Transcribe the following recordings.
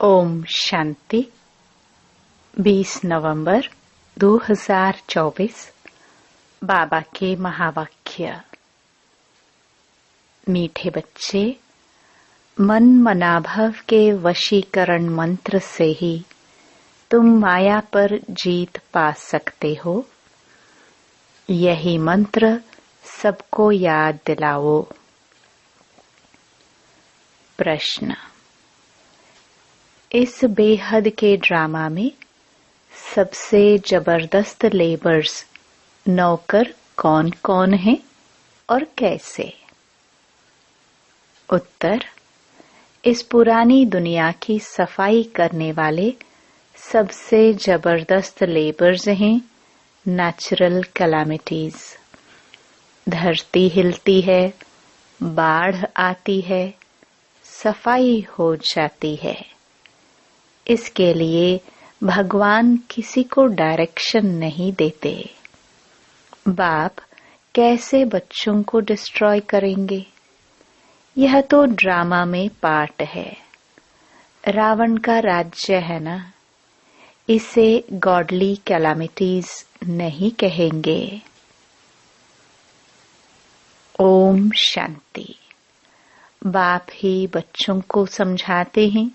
ओम शांति। 20 नवंबर 2024 बाबा के महावाक्य। मीठे बच्चे, मन मनाभव के वशीकरण मंत्र से ही तुम माया पर जीत पा सकते हो। यही मंत्र सबको याद दिलाओ। प्रश्न। इस बेहद के ड्रामा में सबसे जबरदस्त लेबर्स नौकर कौन कौन हैं और कैसे? उत्तर। इस पुरानी दुनिया की सफाई करने वाले सबसे जबरदस्त लेबर्स हैं नेचुरल कैलामिटीज। धरती हिलती है, बाढ़ आती है, सफाई हो जाती है। इसके लिए भगवान किसी को डायरेक्शन नहीं देते। बाप कैसे बच्चों को डिस्ट्रॉय करेंगे? यह तो ड्रामा में पार्ट है। रावण का राज्य है ना, इसे गॉडली कैलामिटीज नहीं कहेंगे। ओम शांति। बाप ही बच्चों को समझाते हैं।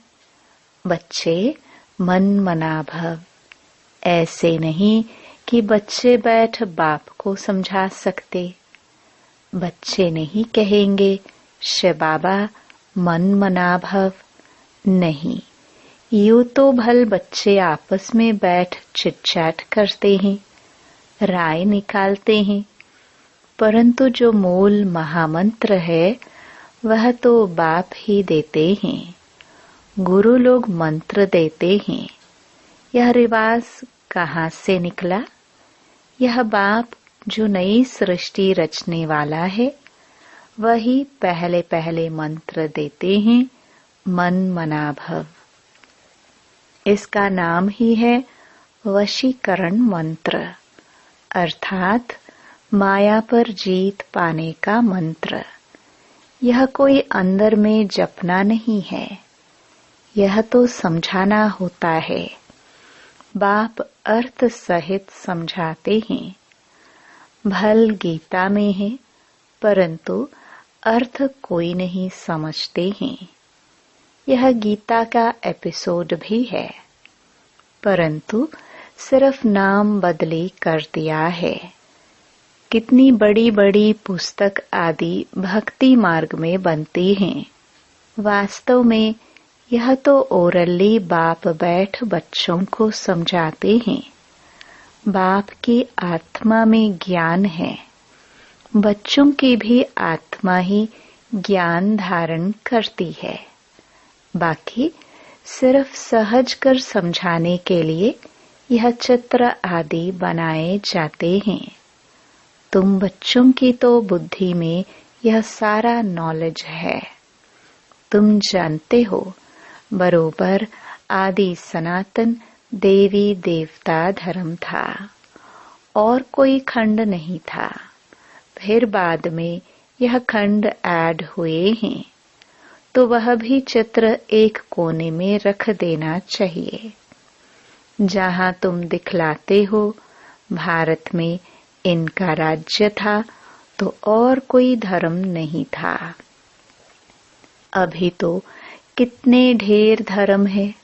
बच्चे मन मनाभव। ऐसे नहीं कि बच्चे बैठ बाप को समझा सकते। बच्चे नहीं कहेंगे शिव बाबा मन मनाभव। नहीं, यूं तो भल बच्चे आपस में बैठ चिट-चैट करते हैं, राय निकालते हैं, परंतु जो मूल महामंत्र है वह तो बाप ही देते हैं। गुरु लोग मंत्र देते हैं। यह रिवाज कहाँ से निकला? यह बाप जो नई सृष्टि रचने वाला है वही पहले पहले मंत्र देते हैं मन मनाभव। इसका नाम ही है वशीकरण मंत्र, अर्थात माया पर जीत पाने का मंत्र। यह कोई अंदर में जपना नहीं है, यह तो समझाना होता है। बाप अर्थ सहित समझाते हैं। भल गीता में है, परंतु अर्थ कोई नहीं समझते हैं। यह गीता का एपिसोड भी है, परंतु सिर्फ नाम बदली कर दिया है। कितनी बड़ी बड़ी पुस्तक आदि भक्ति मार्ग में बनती हैं। वास्तव में यह तो ओरली बाप बैठ बच्चों को समझाते हैं। बाप की आत्मा में ज्ञान है, बच्चों की भी आत्मा ही ज्ञान धारण करती है। बाकी सिर्फ सहज कर समझाने के लिए यह चित्र आदि बनाए जाते हैं। तुम बच्चों की तो बुद्धि में यह सारा नॉलेज है। तुम जानते हो बरोबर आदि सनातन देवी देवता धर्म था और कोई खंड नहीं था। फिर बाद में यह खंड ऐड हुए हैं, तो वह भी चित्र एक कोने में रख देना चाहिए। जहां तुम दिखलाते हो भारत में इनका राज्य था तो और कोई धर्म नहीं था। अभी तो कितने ढेर धर्म है,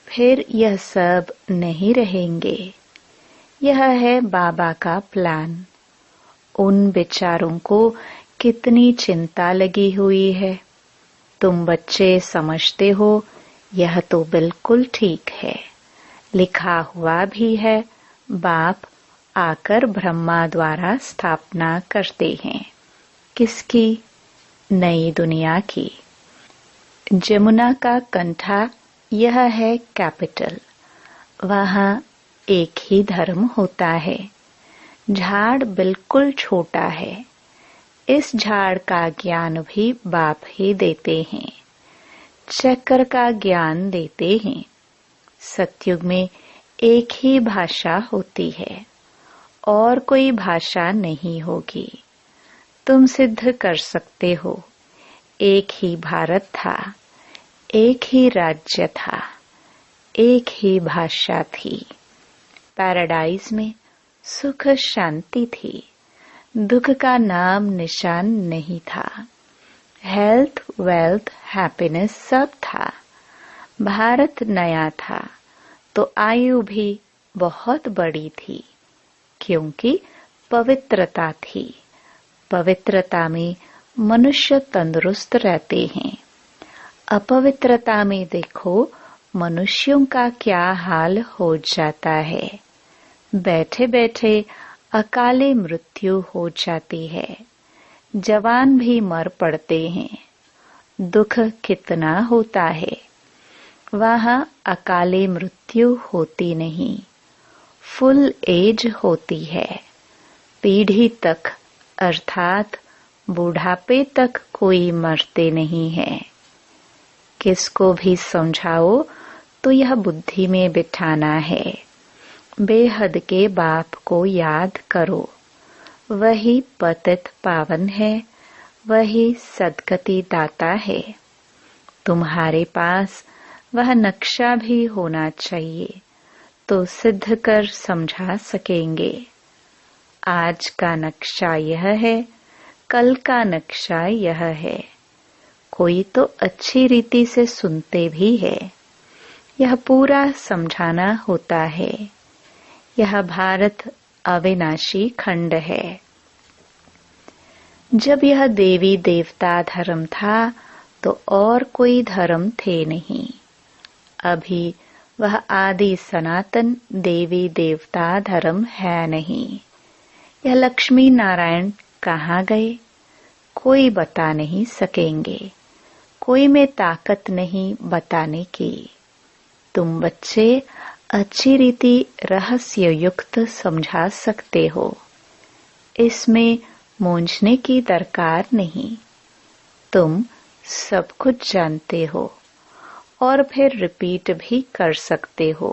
फिर यह सब नहीं रहेंगे। यह है बाबा का प्लान। उन विचारों को कितनी चिंता लगी हुई है। तुम बच्चे समझते हो यह तो बिल्कुल ठीक है, लिखा हुआ भी है। बाप आकर ब्रह्मा द्वारा स्थापना करते हैं। किसकी? नई दुनिया की। जमुना का कंठा यह है कैपिटल। वहां एक ही धर्म होता है। झाड़ बिल्कुल छोटा है। इस झाड़ का ज्ञान भी बाप ही देते हैं। चक्र का ज्ञान देते हैं। सतयुग में एक ही भाषा होती है और कोई भाषा नहीं होगी। तुम सिद्ध कर सकते हो एक ही भारत था, एक ही राज्य था, एक ही भाषा थी। पैराडाइज में सुख शांति थी, दुख का नाम निशान नहीं था। हेल्थ, वेल्थ, हैप्पीनेस सब था। भारत नया था तो आयु भी बहुत बड़ी थी, क्योंकि पवित्रता थी। पवित्रता में मनुष्य तंदुरुस्त रहते हैं। अपवित्रता में देखो मनुष्यों का क्या हाल हो जाता है। बैठे बैठे अकाले मृत्यु हो जाती है। जवान भी मर पड़ते हैं। दुख कितना होता है। वहाँ अकाले मृत्यु होती नहीं, फुल एज होती है। पीढ़ी तक अर्थात बुढ़ापे तक कोई मरते नहीं है। किसको भी समझाओ तो यह बुद्धि में बिठाना है। बेहद के बाप को याद करो, वही पतित पावन है, वही सद्गति दाता है। तुम्हारे पास वह नक्शा भी होना चाहिए तो सिद्ध कर समझा सकेंगे। आज का नक्शा यह है, कल का नक्शा यह है। कोई तो अच्छी रीति से सुनते भी है। यह पूरा समझाना होता है। यह भारत अविनाशी खंड है। जब यह देवी देवता धर्म था तो और कोई धर्म थे नहीं। अभी वह आदि सनातन देवी देवता धर्म है नहीं। यह लक्ष्मी नारायण कहाँ गए, कोई बता नहीं सकेंगे। कोई में ताकत नहीं बताने की। तुम बच्चे अच्छी रीति रहस्य युक्त समझा सकते हो। इसमें मूंझने की दरकार नहीं। तुम सब कुछ जानते हो और फिर रिपीट भी कर सकते हो।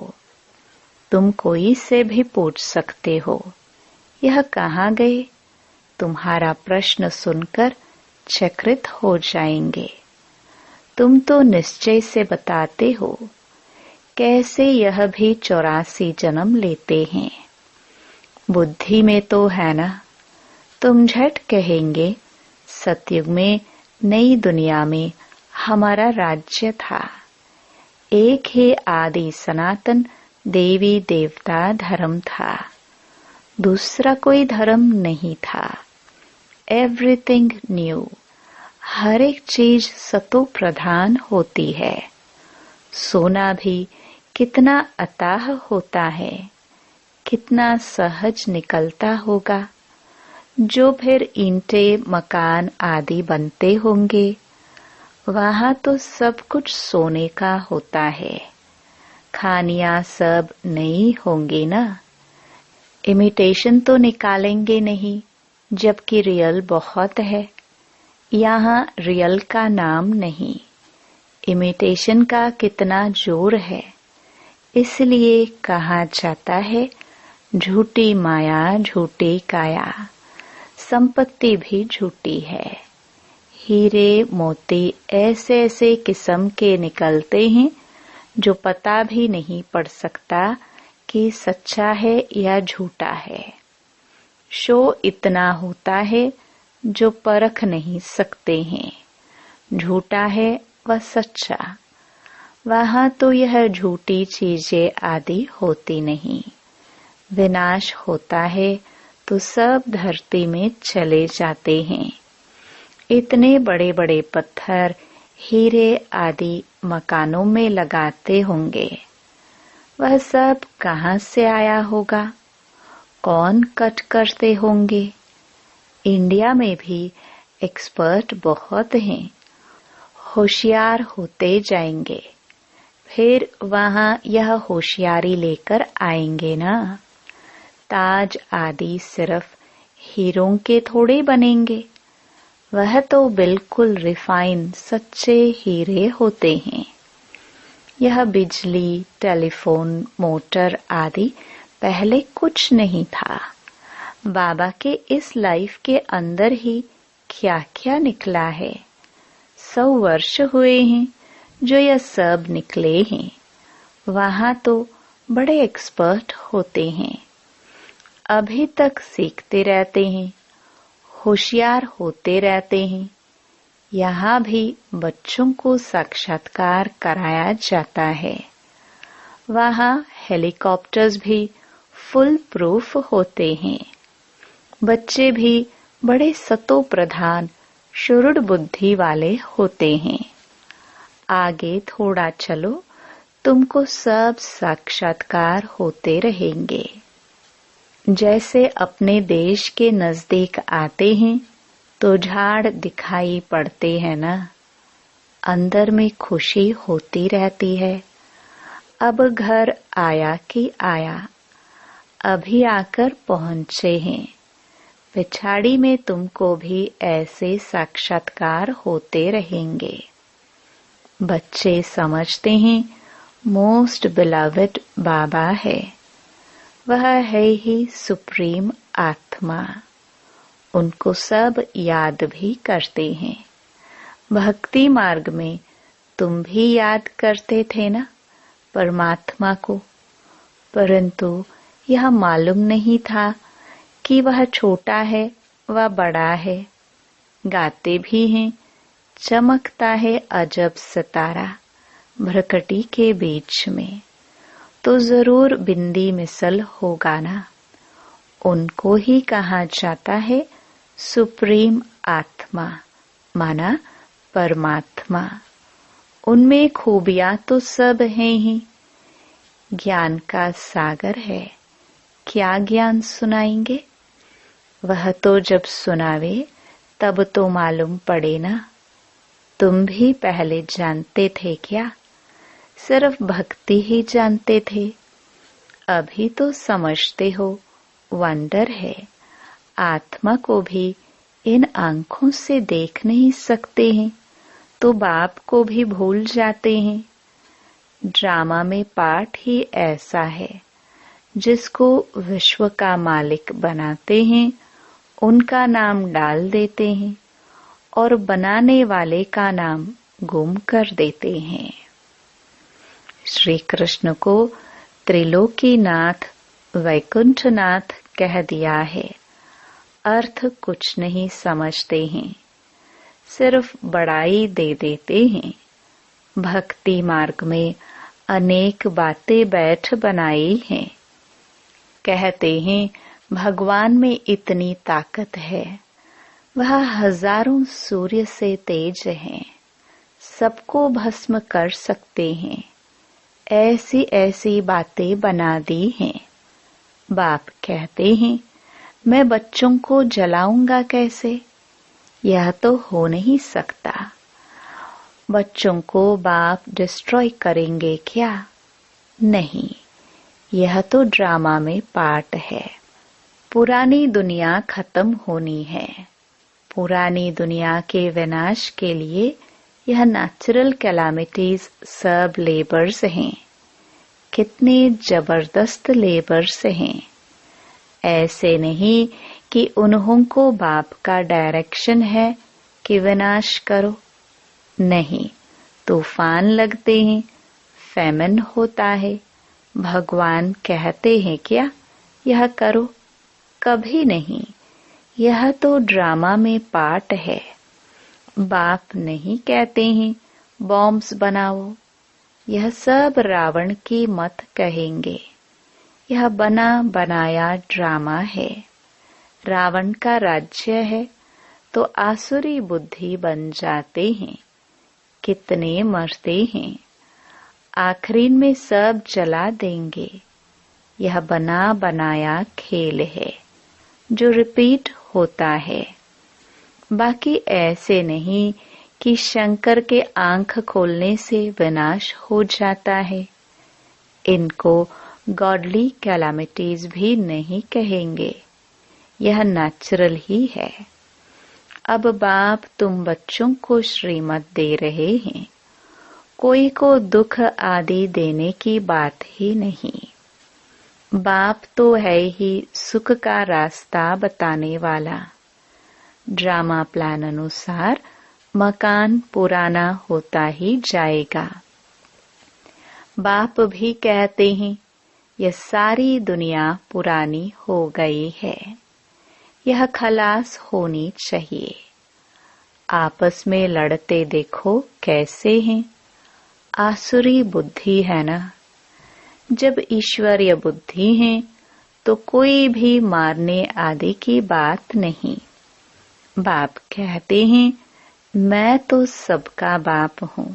तुम कोई से भी पूछ सकते हो, यह कहाँ गए? तुम्हारा प्रश्न सुनकर चकित हो जाएंगे। तुम तो निश्चय से बताते हो, कैसे यह भी 84 जन्म लेते हैं। बुद्धि में तो है ना। तुम झट कहेंगे सतयुग में नई दुनिया में हमारा राज्य था। एक ही आदि सनातन देवी देवता धर्म था, दूसरा कोई धर्म नहीं था। एवरीथिंग न्यू, हर एक चीज सतो प्रधान होती है। सोना भी कितना अताह होता है, कितना सहज निकलता होगा। जो फिर ईंटें मकान आदि बनते होंगे, वहाँ तो सब कुछ सोने का होता है। खानियां सब नई होंगी ना। इमिटेशन तो निकालेंगे नहीं, जबकि रियल बहुत है। यहाँ रियल का नाम नहीं। इमिटेशन का कितना जोर है। इसलिए कहा जाता है, झूठी माया झूठी काया। संपत्ति भी झूठी है। हीरे मोती ऐसे ऐसे किस्म के निकलते हैं जो पता भी नहीं पड़ सकता कि सच्चा है या झूठा है। शो इतना होता है जो परख नहीं सकते हैं, झूठा है व सच्चा। वहाँ तो यह झूठी चीजें आदि होती नहीं। विनाश होता है तो सब धरती में चले जाते हैं। इतने बड़े बड़े पत्थर हीरे आदि मकानों में लगाते होंगे, वह सब कहाँ से आया होगा? कौन कट करते होंगे? इंडिया में भी एक्सपर्ट बहुत हैं, होशियार होते जाएंगे। फिर वहाँ यह होशियारी लेकर आएंगे ना। ताज आदि सिर्फ हीरों के थोड़े बनेंगे, वह तो बिल्कुल रिफाइन सच्चे हीरे होते हैं। यह बिजली, टेलीफोन, मोटर आदि पहले कुछ नहीं था। बाबा के इस लाइफ के अंदर ही क्या क्या निकला है। 100 वर्ष हुए हैं जो यह सब निकले हैं। वहां तो बड़े एक्सपर्ट होते हैं, अभी तक सीखते रहते हैं, होशियार होते रहते हैं। यहाँ भी बच्चों को साक्षात्कार कराया जाता है। वहाँ हेलीकॉप्टर्स भी फुल प्रूफ होते हैं। बच्चे भी बड़े सतो प्रधान शुरुड बुद्धि वाले होते हैं। आगे थोड़ा चलो, तुमको सब साक्षात्कार होते रहेंगे। जैसे अपने देश के नजदीक आते हैं तो झाड़ दिखाई पड़ते हैं ना, अंदर में खुशी होती रहती है। अब घर आया कि आया, अभी आकर पहुंचे हैं। पिछाड़ी में तुमको भी ऐसे साक्षात्कार होते रहेंगे। बच्चे समझते हैं मोस्ट बिलवेड बाबा है, वह है ही सुप्रीम आत्मा। उनको सब याद भी करते हैं। भक्ति मार्ग में तुम भी याद करते थे ना परमात्मा को, परंतु यह मालूम नहीं था कि वह छोटा है व बड़ा है। गाते भी हैं, चमकता है अजब सितारा भ्रकटी के बीच में, तो जरूर बिंदी मिसल होगा ना। उनको ही कहा जाता है सुप्रीम आत्मा, माना परमात्मा। उनमें खूबियां तो सब हैं ही। ज्ञान का सागर है, क्या ज्ञान सुनाएंगे? वह तो जब सुनावे तब तो मालूम पड़े ना। तुम भी पहले जानते थे क्या? सिर्फ भक्ति ही जानते थे। अभी तो समझते हो, वंडर है। आत्मा को भी इन आंखों से देख नहीं सकते हैं तो बाप को भी भूल जाते हैं। ड्रामा में पाठ ही ऐसा है, जिसको विश्व का मालिक बनाते हैं उनका नाम डाल देते हैं और बनाने वाले का नाम गुम कर देते हैं। श्री कृष्ण को त्रिलोकीनाथ वैकुंठनाथ कह दिया है। अर्थ कुछ नहीं समझते हैं, सिर्फ बड़ाई दे देते हैं। भक्ति मार्ग में अनेक बातें बैठ बनाई हैं। कहते हैं भगवान में इतनी ताकत है, वह हजारों सूर्य से तेज हैं, सबको भस्म कर सकते हैं। ऐसी ऐसी बातें बना दी हैं। बाप कहते हैं मैं बच्चों को जलाऊंगा कैसे? यह तो हो नहीं सकता। बच्चों को बाप डिस्ट्रॉय करेंगे क्या? नहीं, यह तो ड्रामा में पार्ट है। पुरानी दुनिया खत्म होनी है। पुरानी दुनिया के विनाश के लिए यह नेचुरल कैलामिटीज सब लेबर्स हैं। कितने जबरदस्त लेबर्स हैं। ऐसे नहीं कि उन्हों को बाप का डायरेक्शन है कि विनाश करो। नहीं, तूफान लगते हैं, फैमिन होता है। भगवान कहते हैं क्या यह करो? कभी नहीं। यह तो ड्रामा में पार्ट है। बाप नहीं कहते हैं बॉम्ब्स बनाओ। यह सब रावण की मत कहेंगे। यह बना बनाया ड्रामा है। रावण का राज्य है तो आसुरी बुद्धि बन जाते हैं। कितने मरते हैं, आखिरी में सब जला देंगे। यह बना बनाया खेल है जो रिपीट होता है। बाकी ऐसे नहीं कि शंकर के आंख खोलने से विनाश हो जाता है। इनको गॉडली कैलामिटीज भी नहीं कहेंगे, यह नेचुरल ही है। अब बाप तुम बच्चों को श्रीमत दे रहे हैं। कोई को दुख आदि देने की बात ही नहीं। बाप तो है ही सुख का रास्ता बताने वाला। ड्रामा प्लान अनुसार मकान पुराना होता ही जाएगा। बाप भी कहते हैं यह सारी दुनिया पुरानी हो गई है, यह खलास होनी चाहिए। आपस में लड़ते देखो कैसे हैं, आसुरी बुद्धि है ना। जब ईश्वरीय बुद्धि है तो कोई भी मारने आदि की बात नहीं। बाप कहते हैं मैं तो सबका बाप हूँ,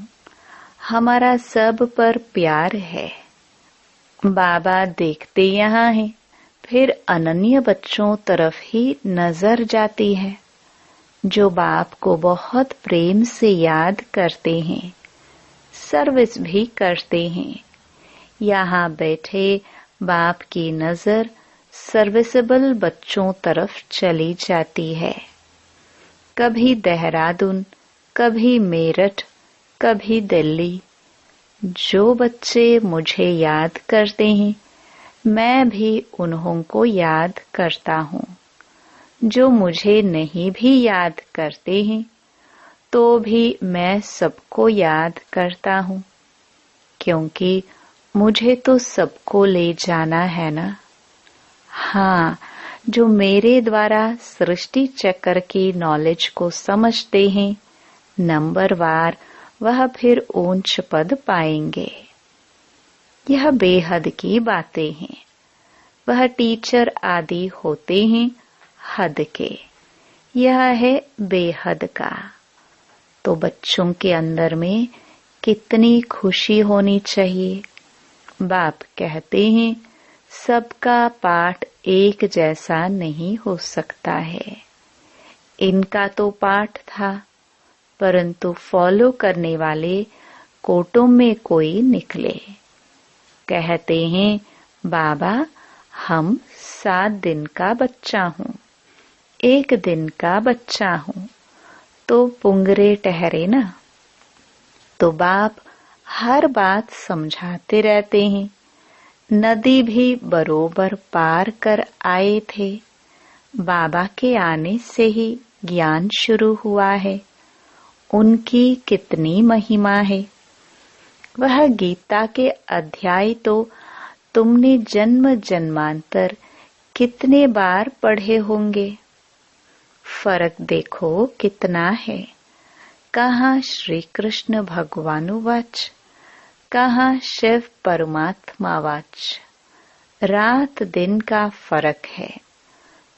हमारा सब पर प्यार है। बाबा देखते यहाँ हैं, फिर अनन्य बच्चों तरफ ही नजर जाती है, जो बाप को बहुत प्रेम से याद करते हैं, सर्विस भी करते हैं। यहाँ बैठे बाप की नजर सर्विसेबल बच्चों तरफ चली जाती है। कभी देहरादून, कभी मेरठ, कभी दिल्ली। जो बच्चे मुझे याद करते हैं, मैं भी उन्हों को याद करता हूँ। जो मुझे नहीं भी याद करते हैं, तो भी मैं सबको याद करता हूँ, क्योंकि मुझे तो सबको ले जाना है ना। हाँ, जो मेरे द्वारा सृष्टि चक्र की नॉलेज को समझते हैं, नंबरवार वह फिर ऊंच पद पाएंगे। यह बेहद की बातें हैं। वह टीचर आदि होते हैं हद के, यह है बेहद का। तो बच्चों के अंदर में कितनी खुशी होनी चाहिए। बाप कहते हैं सबका पाठ एक जैसा नहीं हो सकता है। इनका तो पाठ था, परंतु फॉलो करने वाले कोटों में कोई निकले। कहते हैं बाबा हम 7 दिन का बच्चा हूँ, 1 दिन का बच्चा हूँ, तो पुंगरे ठहरे ना। तो बाप हर बात समझाते रहते हैं। नदी भी बरोबर पार कर आए थे। बाबा के आने से ही ज्ञान शुरू हुआ है। उनकी कितनी महिमा है। वह गीता के अध्याय तो तुमने जन्म जन्मांतर कितने बार पढ़े होंगे। फर्क देखो कितना है। कहाँ श्री कृष्ण भगवानु वाच, कहाँ शिव परमात्मा वाच। रात दिन का फर्क है।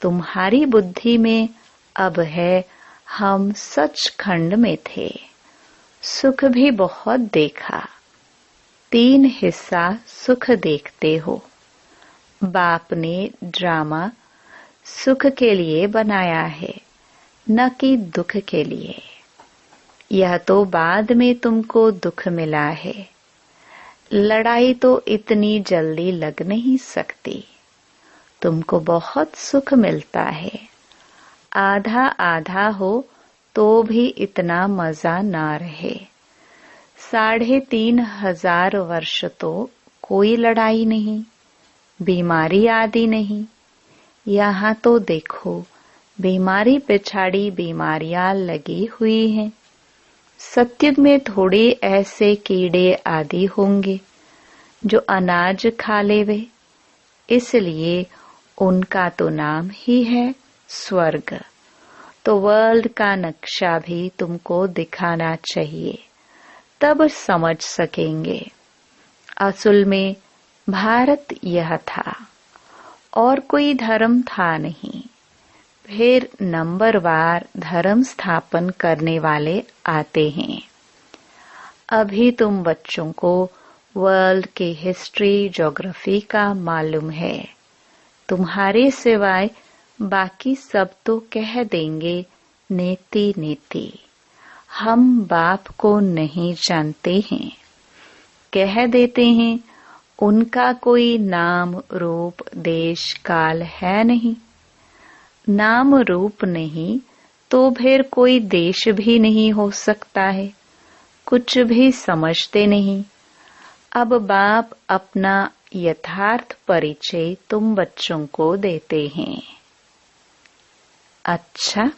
तुम्हारी बुद्धि में अब है हम सचखंड में थे, सुख भी बहुत देखा। 3 हिस्सा सुख देखते हो। बाप ने ड्रामा सुख के लिए बनाया है, न कि दुख के लिए। यह तो बाद में तुमको दुख मिला है। लड़ाई तो इतनी जल्दी लग नहीं सकती। तुमको बहुत सुख मिलता है। आधा आधा हो तो भी इतना मजा ना रहे। 3500 वर्ष तो कोई लड़ाई नहीं, बीमारी आदि नहीं। यहाँ तो देखो बीमारी पिछाड़ी बीमारियां लगी हुई हैं। सत्युग में थोड़े ऐसे कीड़े आदि होंगे जो अनाज खा लेवे, इसलिए उनका तो नाम ही है स्वर्ग। तो वर्ल्ड का नक्शा भी तुमको दिखाना चाहिए, तब समझ सकेंगे। असल में भारत यह था और कोई धर्म था नहीं। फिर नंबरवार धर्म स्थापन करने वाले आते हैं। अभी तुम बच्चों को वर्ल्ड की हिस्ट्री ज्योग्राफी का मालूम है। तुम्हारे सिवाय बाकी सब तो कह देंगे नेति नेति। हम बाप को नहीं जानते हैं। कह देते हैं उनका कोई नाम रूप देश काल है नहीं। नाम रूप नहीं तो फिर कोई देश भी नहीं हो सकता है। कुछ भी समझते नहीं। अब बाप अपना यथार्थ परिचय तुम बच्चों को देते हैं। अच्छा,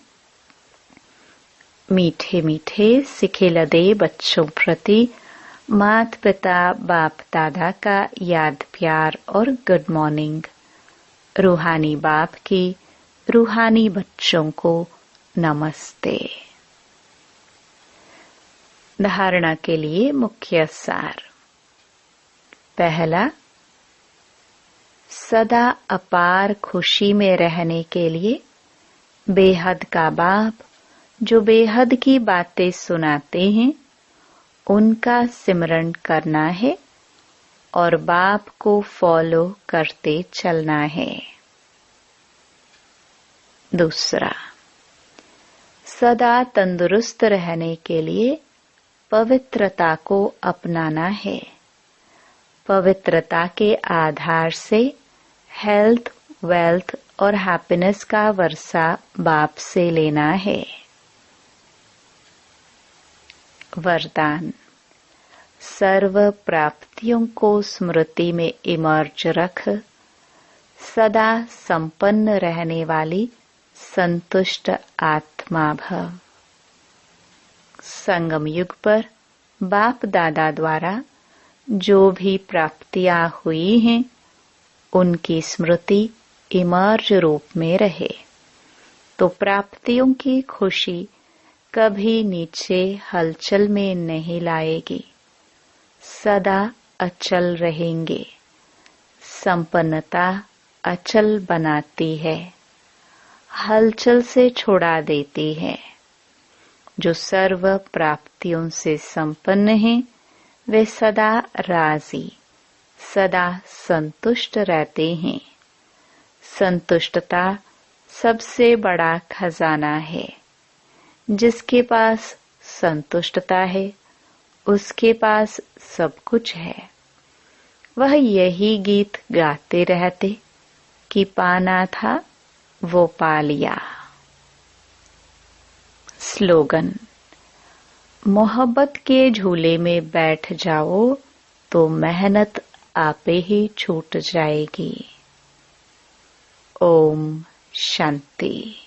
मीठे मीठे सिखे लदे बच्चों प्रति माता पिता बाप दादा का याद प्यार और गुड मॉर्निंग। रूहानी बाप की रूहानी बच्चों को नमस्ते। धारणा के लिए मुख्य सार। पहला, सदा अपार खुशी में रहने के लिए बेहद का बाप जो बेहद की बातें सुनाते हैं उनका सिमरन करना है और बाप को फॉलो करते चलना है। दूसरा, सदा तंदुरुस्त रहने के लिए पवित्रता को अपनाना है। पवित्रता के आधार से हेल्थ, वेल्थ और हैप्पीनेस का वर्षा बाप से लेना है। वरदान, सर्व प्राप्तियों को स्मृति में इमर्ज रख सदा संपन्न रहने वाली संतुष्ट आत्मा भव। संगम युग पर बाप दादा द्वारा जो भी प्राप्तियां हुई हैं उनकी स्मृति इमर्ज रूप में रहे तो प्राप्तियों की खुशी कभी नीचे हलचल में नहीं लाएगी, सदा अचल रहेंगे। संपन्नता अचल बनाती है, हलचल से छुड़ा देती है। जो सर्व प्राप्तियों से संपन्न हैं वे सदा राजी, सदा संतुष्ट रहते हैं। संतुष्टता सबसे बड़ा खजाना है। जिसके पास संतुष्टता है उसके पास सब कुछ है। वह यही गीत गाते रहते कि पाना था वो पा लिया। स्लोगन, मोहब्बत के झूले में बैठ जाओ तो मेहनत आपे ही छूट जाएगी। ओम शांति।